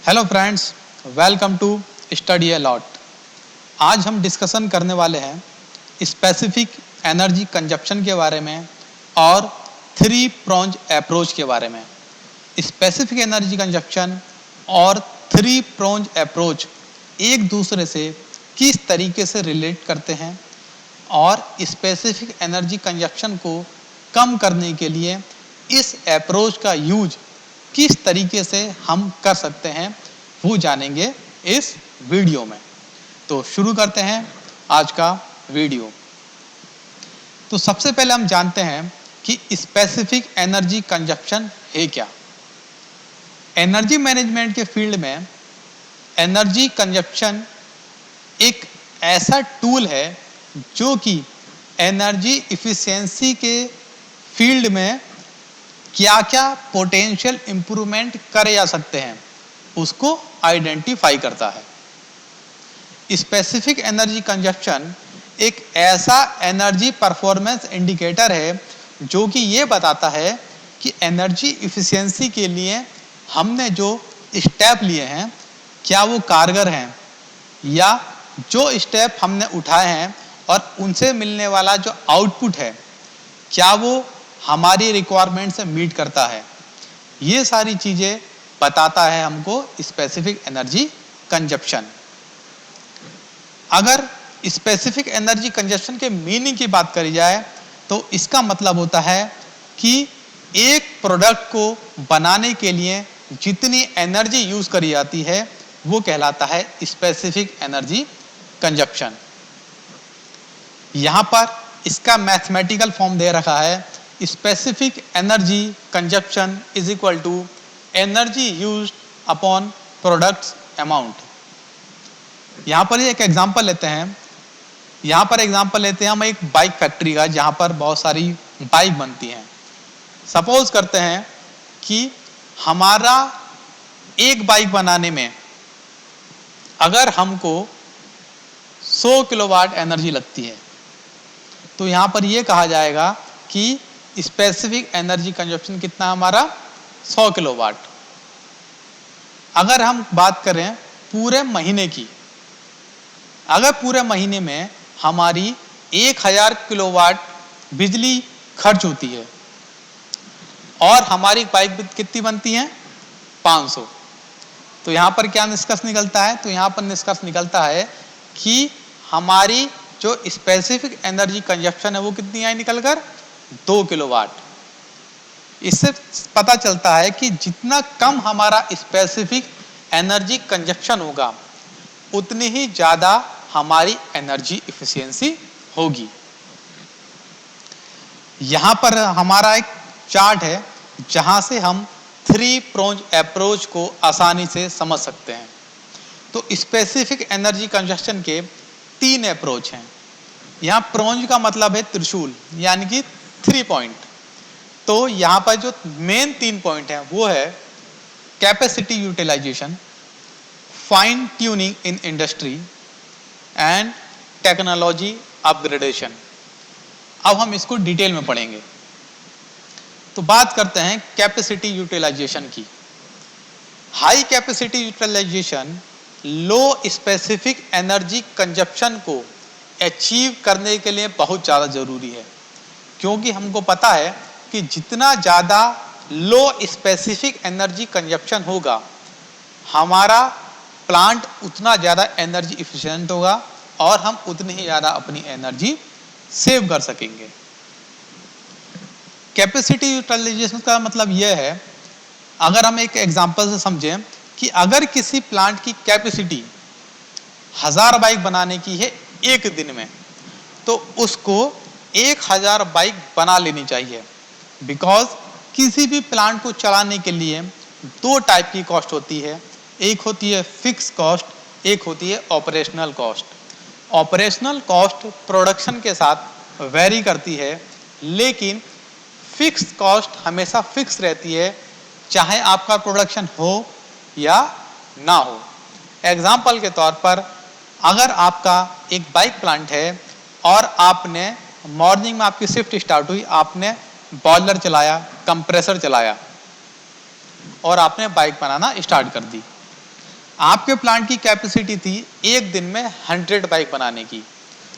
Hello friends, welcome to study a lot. आज हम discussion करने वाले हैं स्पेसिफिक एनर्जी कंजप्शन के बारे में और थ्री प्रोंज अप्रोच के बारे में। स्पेसिफिक एनर्जी कंजप्शन और थ्री प्रोंज अप्रोच एक दूसरे से किस तरीके से रिलेट करते हैं और स्पेसिफिक एनर्जी कंजप्शन को कम करने के लिए इस अप्रोच का यूज किस तरीके से हम कर सकते हैं वो जानेंगे इस वीडियो में। तो शुरू करते हैं आज का वीडियो। तो सबसे पहले हम जानते हैं कि स्पेसिफिक एनर्जी कंजप्शन है क्या। एनर्जी मैनेजमेंट के फील्ड में एनर्जी कंजप्शन एक ऐसा टूल है जो कि एनर्जी इफिशिएंसी के फील्ड में क्या क्या पोटेंशियल इंप्रूवमेंट करे जा सकते हैं उसको आइडेंटिफाई करता है। स्पेसिफिक एनर्जी कंजप्शन एक ऐसा एनर्जी परफॉर्मेंस इंडिकेटर है जो कि ये बताता है कि एनर्जी इफिशिएंसी के लिए हमने जो स्टेप लिए हैं क्या वो कारगर हैं या जो स्टेप हमने उठाए हैं और उनसे मिलने वाला जो आउटपुट है क्या वो हमारी रिक्वायरमेंट से मीट करता है। ये सारी चीज़ें बताता है हमको स्पेसिफिक एनर्जी कंजप्शन। अगर स्पेसिफिक एनर्जी कंजप्शन के मीनिंग की बात करी जाए तो इसका मतलब होता है कि एक प्रोडक्ट को बनाने के लिए जितनी एनर्जी यूज करी जाती है वो कहलाता है स्पेसिफिक एनर्जी कंजप्शन। यहां पर इसका मैथमेटिकल फॉर्म दे रखा है, specific energy consumption is equal to energy used upon products amount. यहां पर एक एग्जांपल लेते हैं। यहां पर एग्जांपल लेते हैं हम एक बाइक फैक्ट्री का जहां पर बहुत सारी बाइक बनती हैं। सपोज करते हैं कि हमारा एक बाइक बनाने में अगर हमको 100 किलोवाट एनर्जी लगती है तो यहां पर यह कहा जाएगा कि स्पेसिफिक एनर्जी कंजप्शन कितना हमारा 100 किलोवाट। अगर हम बात करें पूरे महीने की, अगर पूरे महीने में हमारी 1000 किलोवाट बिजली खर्च होती है और हमारी बाइक कितनी बनती है 500, तो यहां पर क्या निष्कर्ष निकलता है? तो यहां पर निष्कर्ष निकलता है कि हमारी जो स्पेसिफिक एनर्जी कंजप्शन है वो कितनी आई निकलकर 2 किलोवाट। इससे पता चलता है कि जितना कम हमारा स्पेसिफिक एनर्जी कंजप्शन होगा उतनी ही ज्यादा हमारी एनर्जी इफिशिएंसी होगी। यहां पर हमारा एक चार्ट है जहां से हम थ्री प्रोंज अप्रोच को आसानी से समझ सकते हैं। तो स्पेसिफिक एनर्जी कंजप्शन के 3 अप्रोच हैं। यहां प्रोंज का मतलब है त्रिशूल, यानी कि 3 पॉइंट। तो यहां पर जो मेन 3 पॉइंट हैं वो है capacity utilisation, fine tuning in industry and technology upgradation. अब हम इसको डिटेल में पढ़ेंगे। तो बात करते हैं कैपेसिटी यूटिलाइजेशन की। High capacity utilisation low specific energy consumption को अचीव करने के लिए बहुत ज़्यादा जरूरी है, क्योंकि हमको पता है कि जितना ज़्यादा लो स्पेसिफिक एनर्जी कंजप्शन होगा हमारा प्लांट उतना ज़्यादा एनर्जी इफिशिएंट होगा और हम उतनी ही ज़्यादा अपनी एनर्जी सेव कर सकेंगे। कैपेसिटी यूटिलाइजेशन का मतलब यह है, अगर हम एक एग्जांपल से समझें कि अगर किसी प्लांट की कैपेसिटी 1000 बाइक बनाने की है एक दिन में, तो उसको 1000 बाइक बना लेनी चाहिए। बिकॉज किसी भी प्लांट को चलाने के लिए 2 टाइप की कॉस्ट होती है, एक होती है फिक्स कॉस्ट, एक होती है operational cost. Operational cost production के साथ वेरी करती है, लेकिन फिक्स कॉस्ट हमेशा फिक्स रहती है, चाहे आपका प्रोडक्शन हो या ना हो। एग्जाम्पल के तौर पर अगर आपका एक बाइक प्लांट है और आपने मॉर्निंग में आपकी शिफ्ट स्टार्ट हुई, आपने बॉयलर चलाया, कंप्रेसर चलाया और आपने बाइक बनाना स्टार्ट कर दी। आपके प्लांट की कैपेसिटी थी एक दिन में 100 बाइक बनाने की,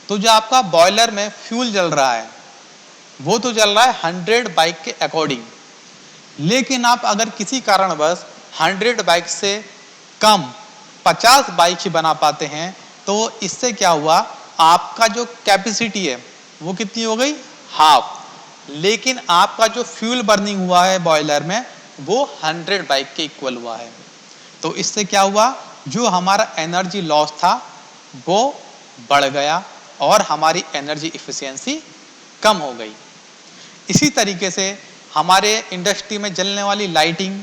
तो जो आपका बॉयलर में फ्यूल जल रहा है वो तो जल रहा है 100 बाइक के अकॉर्डिंग, लेकिन आप अगर किसी कारणवश 100 बाइक से कम 50 बाइक ही बना पाते हैं तो इससे क्या हुआ, आपका जो कैपेसिटी है वो कितनी हो गई, हाफ, लेकिन आपका जो फ्यूल बर्निंग हुआ है बॉयलर में वो 100 बाइक के इक्वल हुआ है। तो इससे क्या हुआ, जो हमारा एनर्जी लॉस था वो बढ़ गया और हमारी एनर्जी इफिशियंसी कम हो गई। इसी तरीके से हमारे इंडस्ट्री में जलने वाली लाइटिंग,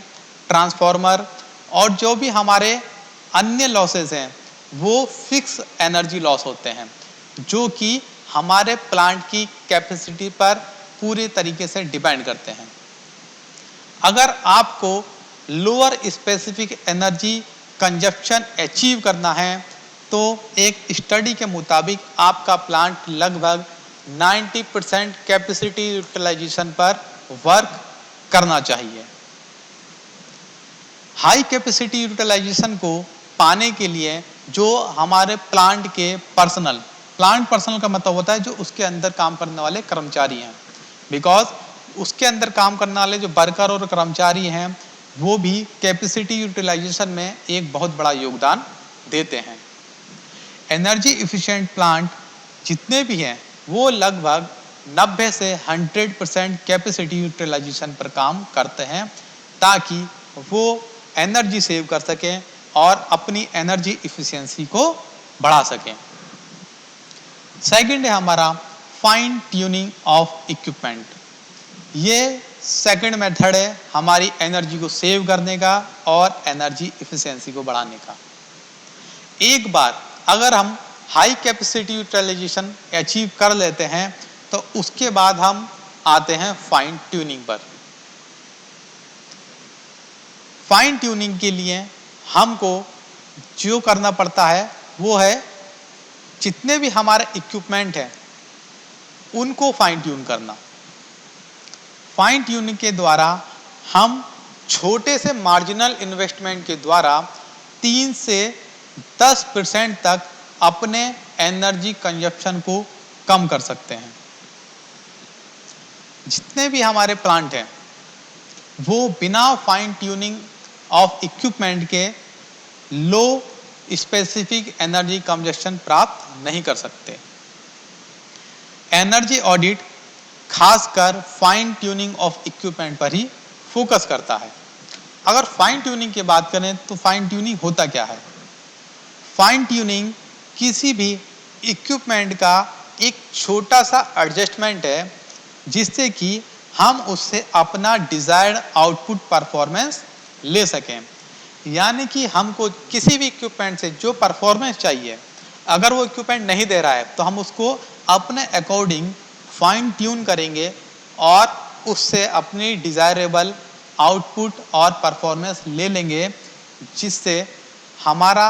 ट्रांसफार्मर और जो भी हमारे अन्य लॉसेस हैं वो फिक्स एनर्जी लॉस होते हैं, जो कि हमारे प्लांट की कैपेसिटी पर पूरे तरीके से डिपेंड करते हैं। अगर आपको lower specific energy consumption achieve करना है तो एक स्टडी के मुताबिक आपका प्लांट लगभग 90% कैपेसिटी यूटिलाइजेशन पर वर्क करना चाहिए। हाई कैपेसिटी यूटिलाइजेशन को पाने के लिए जो हमारे प्लांट के पर्सनल का मतलब होता है जो उसके अंदर काम करने वाले कर्मचारी हैं, बिकॉज उसके अंदर काम करने वाले जो वर्कर और कर्मचारी हैं वो भी कैपेसिटी यूटिलाइजेशन में एक बहुत बड़ा योगदान देते हैं। एनर्जी इफिशिएंट प्लांट जितने भी हैं वो लगभग 90 से 100% कैपेसिटी यूटिलाइजेशन पर काम करते हैं ताकि वो एनर्जी सेव कर सकें और अपनी एनर्जी इफिशिएंसी को बढ़ा सकें। सेकंड है हमारा फाइन ट्यूनिंग ऑफ इक्विपमेंट। ये सेकंड मेथड है हमारी एनर्जी को सेव करने का और एनर्जी इफिशिएंसी को बढ़ाने का। एक बार अगर हम हाई कैपेसिटी यूटिलाइजेशन अचीव कर लेते हैं तो उसके बाद हम आते हैं फाइन ट्यूनिंग पर। फाइन ट्यूनिंग के लिए हमको जो करना पड़ता है वो है जितने भी हमारे इक्विपमेंट हैं उनको फाइन ट्यून करना। फाइन ट्यूनिंग के द्वारा हम छोटे से मार्जिनल इन्वेस्टमेंट के द्वारा 3 से 10% तक अपने एनर्जी कंजप्शन को कम कर सकते हैं। जितने भी हमारे प्लांट हैं वो बिना फाइन ट्यूनिंग ऑफ इक्विपमेंट के लो स्पेसिफिक एनर्जी कंजप्शन प्राप्त नहीं कर सकते। एनर्जी ऑडिट खासकर फाइन ट्यूनिंग ऑफ इक्विपमेंट पर ही फोकस करता है। अगर फाइन ट्यूनिंग की बात करें तो फाइन ट्यूनिंग होता क्या है? फाइन ट्यूनिंग किसी भी इक्विपमेंट का एक छोटा सा एडजस्टमेंट है जिससे कि हम उससे अपना डिजायर्ड आउटपुट परफॉर्मेंस ले सकें। यानी कि हमको किसी भी इक्विपमेंट से जो परफॉर्मेंस चाहिए अगर वो इक्विपमेंट नहीं दे रहा है तो हम उसको अपने अकॉर्डिंग फाइन ट्यून करेंगे और उससे अपनी डिजायरेबल आउटपुट और परफॉर्मेंस ले लेंगे जिससे हमारा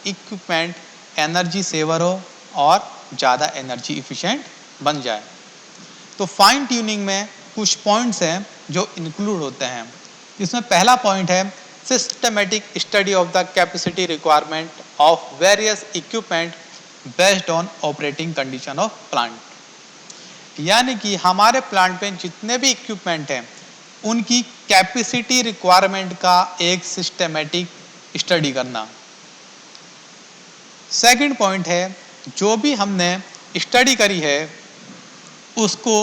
इक्विपमेंट एनर्जी सेवर हो और ज़्यादा एनर्जी इफिशिएंट बन जाए। तो फाइन ट्यूनिंग में कुछ पॉइंट्स हैं जो इंक्लूड होते हैं। इसमें पहला पॉइंट है systematic study of the capacity requirement of various equipment based on operating condition of plant. यानी कि हमारे प्लांट में जितने भी इक्विपमेंट हैं उनकी कैपेसिटी रिक्वायरमेंट का एक सिस्टमेटिक स्टडी करना। सेकंड पॉइंट है जो भी हमने स्टडी करी है उसको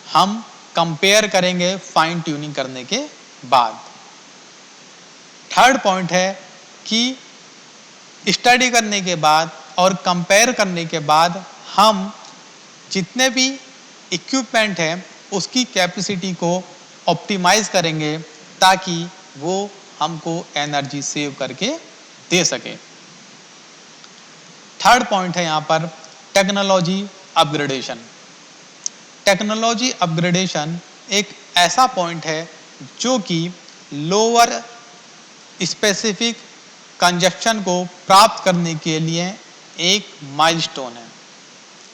हम कंपेयर करेंगे फाइन ट्यूनिंग करने के बाद। थर्ड पॉइंट है कि स्टडी करने के बाद और कंपेयर करने के बाद हम जितने भी इक्विपमेंट हैं उसकी कैपेसिटी को ऑप्टिमाइज करेंगे ताकि वो हमको एनर्जी सेव करके दे सके। थर्ड पॉइंट है यहाँ पर टेक्नोलॉजी अपग्रेडेशन। टेक्नोलॉजी अपग्रेडेशन एक ऐसा पॉइंट है जो कि लोअर स्पेसिफिक कंजप्शन को प्राप्त करने के लिए एक माइलस्टोन है।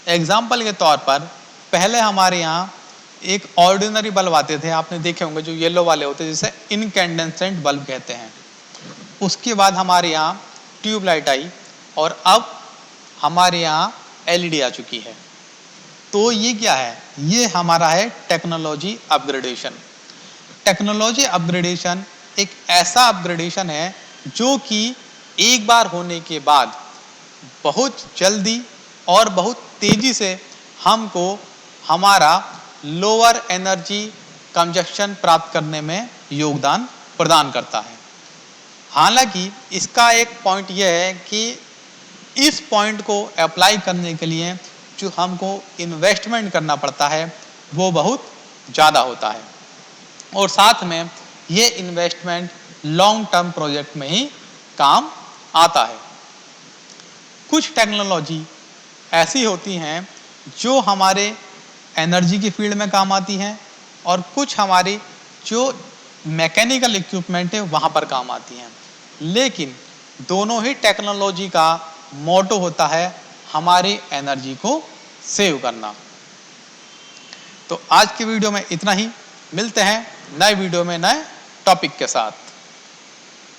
एग्जाम्पल के तौर पर पहले हमारे यहाँ एक ऑर्डिनरी बल्ब आते थे, आपने देखे होंगे, जो येलो वाले होते हैं जिसे इनकैंडेसेंट बल्ब कहते हैं। उसके बाद हमारे यहाँ ट्यूबलाइट आई और अब हमारे यहाँ एलईडी आ चुकी है। तो ये क्या है? ये हमारा है टेक्नोलॉजी अपग्रेडेशन। टेक्नोलॉजी अपग्रेडेशन एक ऐसा अपग्रेडेशन है जो कि एक बार होने के बाद बहुत जल्दी और बहुत तेजी से हमको हमारा लोअर एनर्जी कंजप्शन प्राप्त करने में योगदान प्रदान करता है। हालांकि इसका एक पॉइंट यह है कि इस पॉइंट को अप्लाई करने के लिए जो हमको इन्वेस्टमेंट करना पड़ता है वो बहुत ज़्यादा होता है और साथ में ये इन्वेस्टमेंट लॉन्ग टर्म प्रोजेक्ट में ही काम आता है। कुछ टेक्नोलॉजी ऐसी होती हैं जो हमारे एनर्जी की फील्ड में काम आती हैं और कुछ हमारी जो मैकेनिकल इक्विपमेंट है वहाँ पर काम आती हैं, लेकिन दोनों ही टेक्नोलॉजी का मोटो होता है हमारी एनर्जी को सेव करना। तो आज की वीडियो में इतना ही, मिलते हैं नए वीडियो में नए टॉपिक के साथ।